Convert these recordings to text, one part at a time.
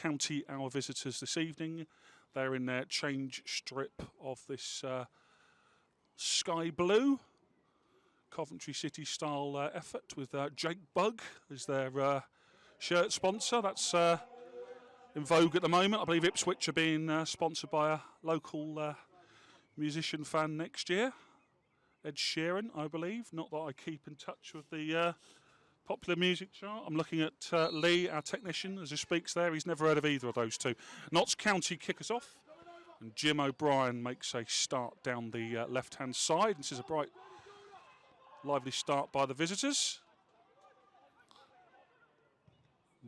County, our visitors this evening. They're in their change strip of this sky blue Coventry City style effort with Jake Bugg as their shirt sponsor. That's in vogue at the moment. I believe Ipswich are being sponsored by a local musician fan next year. Ed Sheeran, I believe. Not that I keep in touch with the popular music chart. I'm looking at Lee, our technician, as he speaks there. He's never heard of either of those two. Notts County kick us off. And Jim O'Brien makes a start down the left-hand side. This is a bright, lively start by the visitors.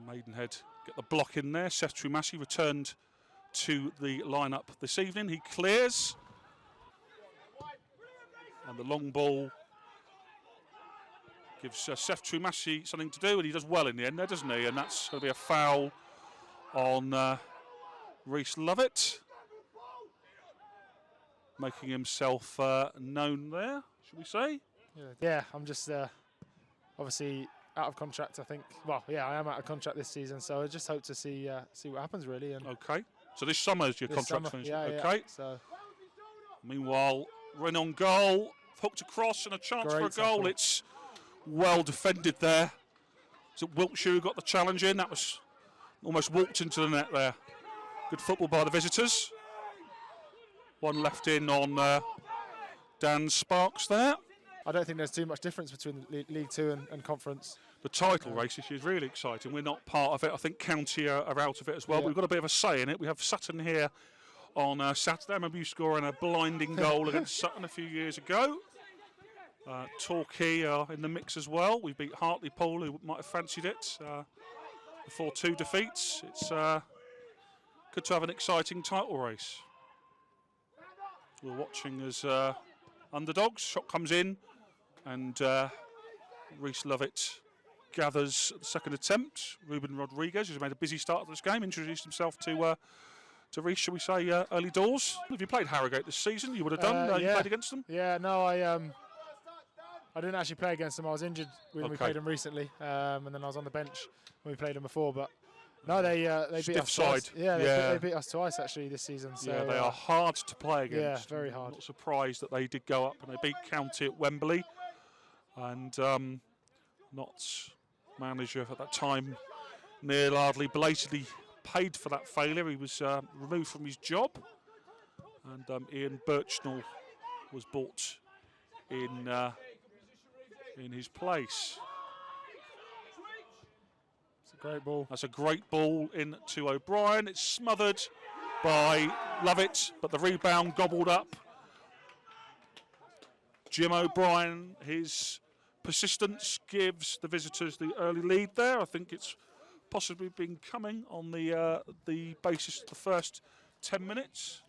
Maidenhead get the block in there. Seth Trumasi returned to the lineup this evening. He clears. And the long ball gives Seth Trumasi something to do, and he does well in the end there, doesn't he? And that's going to be a foul on Reese Lovett, making himself known there, should we say? Yeah, I'm just obviously out of contract, I think. Well, yeah, I am out of contract this season, so I just hope to see what happens, really. And okay, so this summer is your contract finished? Yeah, okay. Yeah, so. Meanwhile, Ren on goal, hooked across and a chance for a goal. Tackle. It's well defended there. Is it Wiltshire who got the challenge in? That was almost walked into the net there. Good football by the visitors. One left in on Dan Sparks there. I don't think there's too much difference between League Two and Conference. The title race this year is really exciting. We're not part of it. I think County are out of it as well. Yeah. We've got a bit of a say in it. We have Sutton here on Saturday. I remember you scoring a blinding goal against Sutton a few years ago. Torquay are in the mix as well. We beat Hartlepool, who might have fancied it, before 2 defeats. It's good to have an exciting title race. We're watching as underdogs. Shot comes in, and Reese Lovett gathers the second attempt. Ruben Rodriguez, who's made a busy start to this game, introduced himself to Reese, shall we say, early doors. Have you played Harrogate this season? You would have done. You played against them? Yeah, no, I didn't actually play against them. I was injured when we played them recently, and then I was on the bench when we played them before. But no, they beat us twice. Yeah, they beat us twice actually this season. So, yeah, they are hard to play against. Yeah, very hard. I'm not surprised that they did go up and they beat County at Wembley. And Notts manager at that time, Neil Ardley, blatantly paid for that failure. He was removed from his job, and Ian Birchnell was brought in his place. It's a great ball. That's a great ball in to O'Brien. It's smothered by Lovett, but the rebound gobbled up. Jim O'Brien, his persistence gives the visitors the early lead there. I think it's possibly been coming on the basis of the first 10 minutes.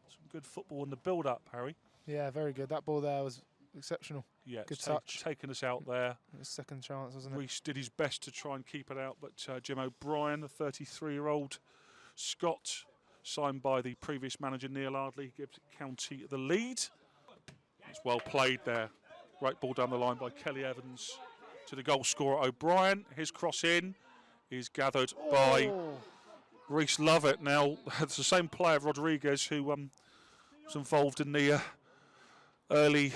Some good football in the build-up, Harry. Yeah, very good. That ball there was exceptional. Yeah, good touch. Taken us out there. His second chance, wasn't it? Reece did his best to try and keep it out, but Jim O'Brien, the 33-year-old Scot, signed by the previous manager Neil Ardley, gives County the lead. It's well played there. Great ball down the line by Kelly Evans to the goal scorer O'Brien. His cross in is gathered by Reese Lovett. Now, it's the same player, Rodriguez, who was involved in the early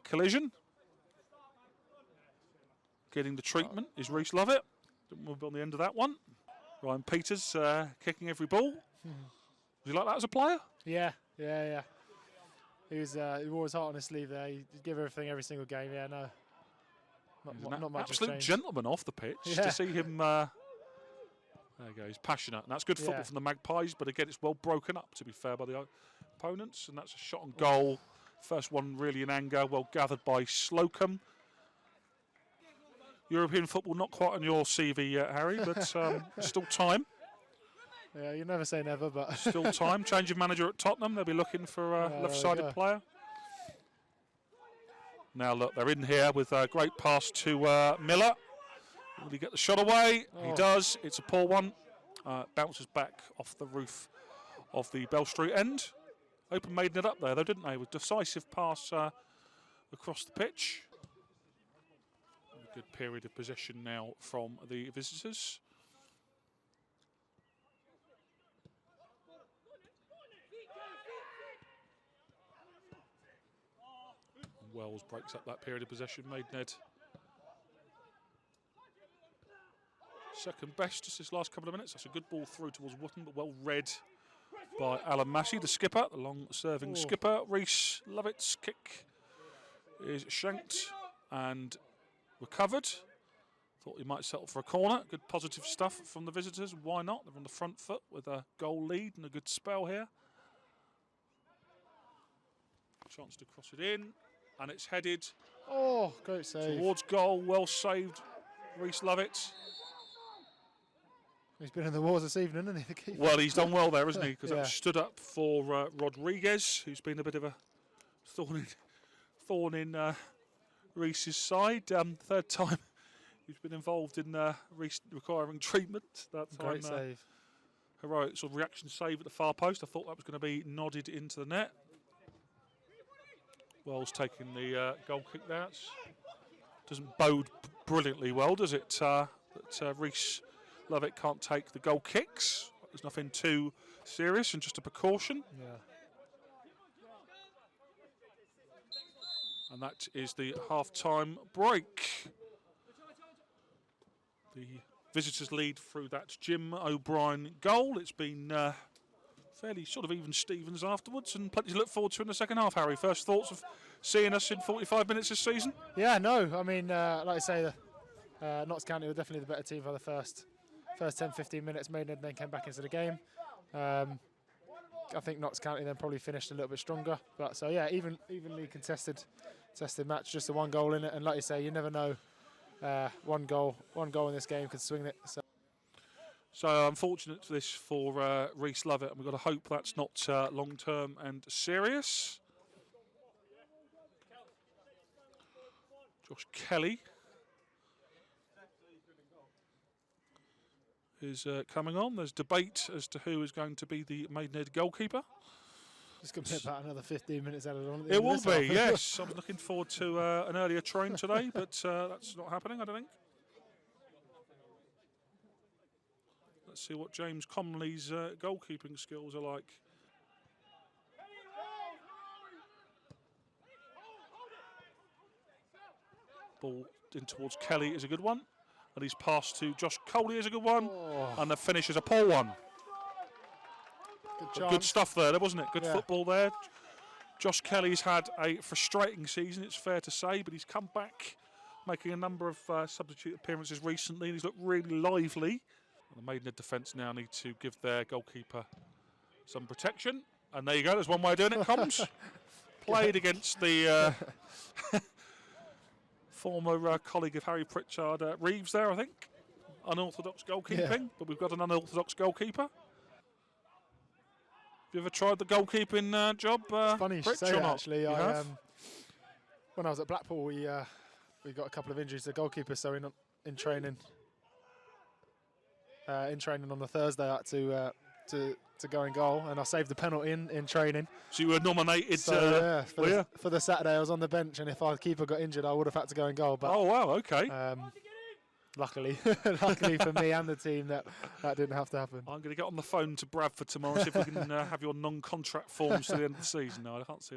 collision. Getting the treatment is Reese Lovett. Didn't move on the end of that one. Ryan Peters kicking every ball. Was you like that as a player? Yeah. He wore his heart on his sleeve there. He'd give everything every single game. Yeah, no. Not much. Absolute gentleman off the pitch. Yeah. To see him. There you go. He's passionate, and that's good football from the Magpies. But again, it's well broken up, to be fair, by the opponents. And that's a shot on goal. First one really in anger. Well gathered by Slocum. European football not quite on your CV yet, Harry, but still time. Yeah, you never say never, but still time. Change of manager at Tottenham. They'll be looking for a left-sided player. Now look, they're in here with a great pass to Miller. Will he get the shot away? He does. It's a poor one. Bounces back off the roof of the Bell Street end. Open Maidenhead up there, though, didn't they? With decisive pass across the pitch. A good period of possession now from the visitors. Wells breaks up that period of possession. Maidenhead second best just this last couple of minutes. That's a good ball through towards Wootton, but well read by Alan Massey, the skipper, the long-serving skipper. Reese Lovett's kick is shanked and recovered. Thought he might settle for a corner. Good positive stuff from the visitors. Why not? They're on the front foot with a goal lead and a good spell here. Chance to cross it in, and it's headed great save. Towards goal. Well saved, Reese Lovett. He's been in the wars this evening, hasn't he, the keeper? Well, he's done well there, hasn't he? Because that stood up for Rodriguez, who's been a bit of a thorn in Reese's side. Third time he's been involved in Reese requiring treatment. That time, great save. Heroic sort of reaction save at the far post. I thought that was going to be nodded into the net. Wells taking the goal kick there. Doesn't bode brilliantly well, does it? That Reese Lovett can't take the goal kicks. There's nothing too serious and just a precaution. Yeah. And that is the half-time break. The visitors lead through that Jim O'Brien goal. It's been fairly sort of even Stevens afterwards, and plenty to look forward to in the second half. Harry, first thoughts of seeing us in 45 minutes this season? Yeah, no, I mean, like I say, Notts County were definitely the better team for the first 10-15 minutes. Maidenhead then came back into the game. I think Notts County then probably finished a little bit stronger. But so yeah, evenly contested match, just a one goal in it. And like you say, you never know, one goal in this game could swing it. So unfortunate for this for Reese Lovett, and we've got to hope that's not long term and serious. Josh Kelly is coming on. There's debate as to who is going to be the Maidenhead goalkeeper. It's going to be about another 15 minutes added on. It will be, yes. I'm looking forward to an earlier train today, but that's not happening, I don't think. Let's see what James Comley's goalkeeping skills are like. Ball in towards Kelly is a good one. And his pass to Josh Coley is a good one. And the finish is a poor one. Good stuff there, wasn't it? Good football there. Josh Kelly's had a frustrating season, it's fair to say, but he's come back, making a number of substitute appearances recently, and he's looked really lively. And the Maidenhead defence now need to give their goalkeeper some protection. And there you go, there's one way of doing it, Combs. Played against the former colleague of Harry Pritchard, Reeves there, I think. Unorthodox goalkeeping, but we've got an unorthodox goalkeeper. Have you ever tried the goalkeeping job, it's funny you Pritch, say or that, not? actually. When I was at Blackpool, we got a couple of injuries to the goalkeeper, so in training on the Thursday, I had to go in goal, and I saved the penalty in training. So you were nominated for the Saturday. I was on the bench, and if our keeper got injured, I would have had to go in goal. But oh wow, okay. Luckily for me and the team, that didn't have to happen. I'm going to get on the phone to Bradford tomorrow, see if we can have your non-contract forms to the end of the season. No, I can't see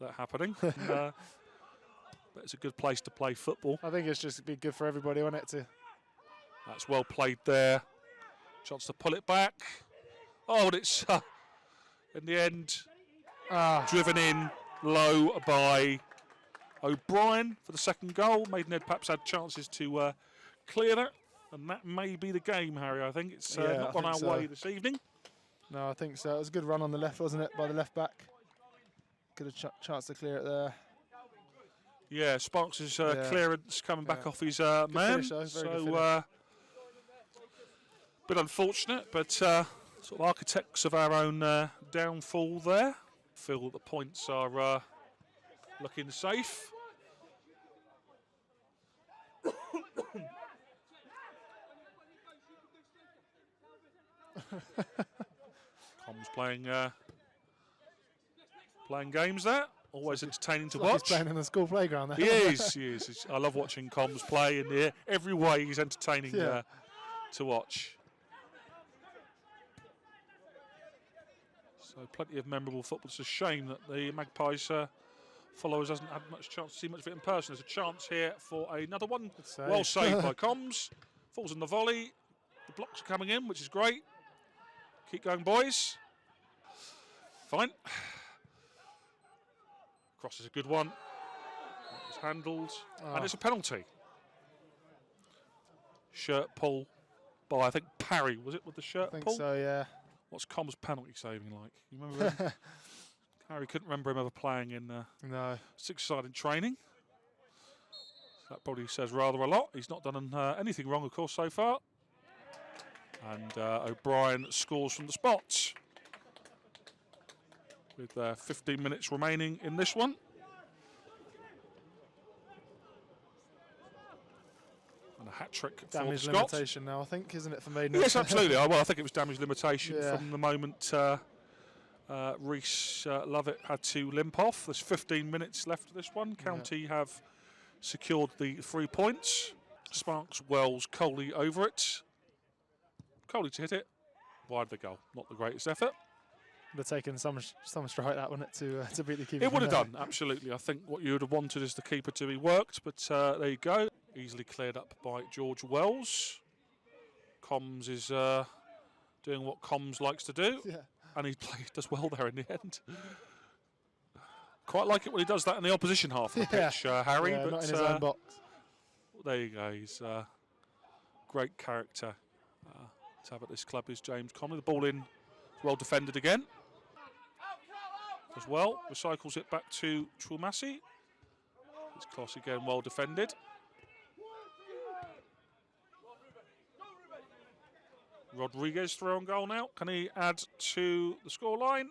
that happening. But it's a good place to play football. I think it's just be good for everybody, wouldn't it? That's well played there. Chance to pull it back. Oh, and it's in the end driven in low by O'Brien for the second goal. Maidenhead perhaps had chances to clear that, and that may be the game, Harry. I think it's not gone our way this evening. No, I think so. It was a good run on the left, wasn't it, by the left back? Good chance to clear it there. Yeah, Sparks' clearance coming back off his man. So bit unfortunate, but sort of architects of our own downfall there. Feel that the points are looking safe. Com's playing games there. Always entertaining to watch. He's playing in the school playground there. He is. I love watching Combs play in every way. He's entertaining to watch. So plenty of memorable football. It's a shame that the Magpies followers hasn't had much chance to see much of it in person. There's a chance here for another one. Well saved by Combs. Falls on the volley. The blocks are coming in, which is great. Keep going, boys. Fine. Cross is a good one. It's handled. And it's a penalty. Shirt pull by, I think, Parry. Was it with the shirt pull? I think so, yeah. What's Combs' penalty saving like? You remember him? Harry couldn't remember him ever playing in six-sided training. So that probably says rather a lot. He's not done anything wrong, of course, so far. And O'Brien scores from the spot. With 15 minutes remaining in this one. And a hat-trick for Scott. Damage limitation now, I think, isn't it, for Maidenhead? Yes, absolutely. Well, I think it was damage limitation from the moment Reese Lovett had to limp off. There's 15 minutes left of this one. County have secured the 3 points. Sparks, Wells, Coley over it. Coley to hit it. Wide of the goal. Not the greatest effort. Would have taken some strike, that, wouldn't it, to beat the keeper? It would have done, absolutely. I think what you would have wanted is the keeper to be worked, but there you go. Easily cleared up by George Wells. Combs is doing what Combs likes to do, and he does well there in the end. Quite like it when he does that in the opposition half of the pitch, Harry. But not in his own box. There you go. He's a great character to have at this club is James Conley. The ball in, well defended again. As well, recycles it back to Trulmassi. It's close again, well defended. Rodriguez through on goal now. Can he add to the scoreline?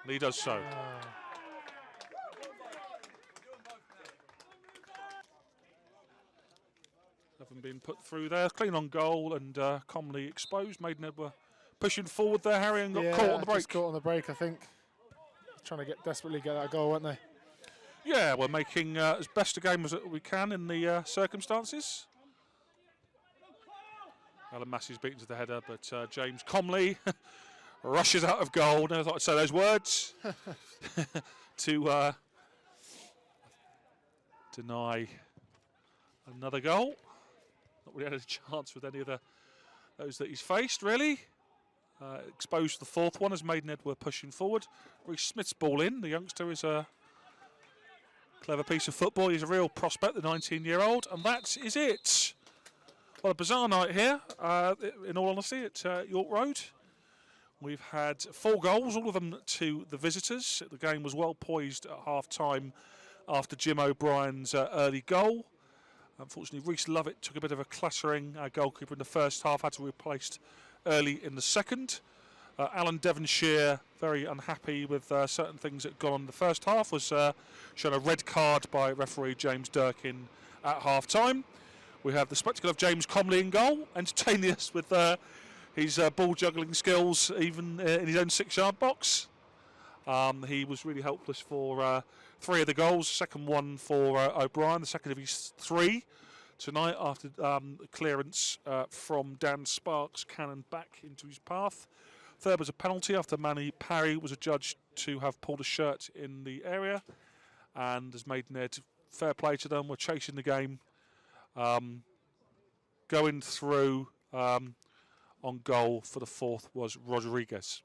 And he does so. Haven't been put through there. Clean on goal and commonly exposed. Maidenhead were pushing forward there, Harry, and got caught on the break. Just caught on the break, I think. Trying to desperately get that goal, weren't they? Yeah, we're making as best a game as we can in the circumstances. Alan Massey's beaten to the header, but James Comley rushes out of goal. Never thought I'd say those words. To deny another goal. Not really had a chance with any of those that he's faced, really. Exposed the fourth one as Maidenhead were pushing forward. Reece Smith's ball in. The youngster is a clever piece of football. He's a real prospect, the 19-year-old, and that is it. Well, a bizarre night here, in all honesty, at York Road. We've had 4 goals, all of them to the visitors. The game was well poised at half-time after Jim O'Brien's early goal. Unfortunately, Reese Lovett took a bit of a clattering. Our goalkeeper in the first half had to be replaced early in the second. Alan Devonshire, very unhappy with certain things that had gone on in the first half, was shown a red card by referee James Durkin at half-time. We have the spectacle of James Comley in goal, entertaining us with his ball juggling skills, even in his own 6-yard box. He was really helpless for 3 of the goals. Second one for O'Brien, the second of his 3 tonight after clearance from Dan Sparks, cannon back into his path. Third was a penalty after Manny Parry was adjudged to have pulled a shirt in the area. And as Maidenhead, fair play to them, were chasing the game. Going through on goal for the fourth was Rodriguez.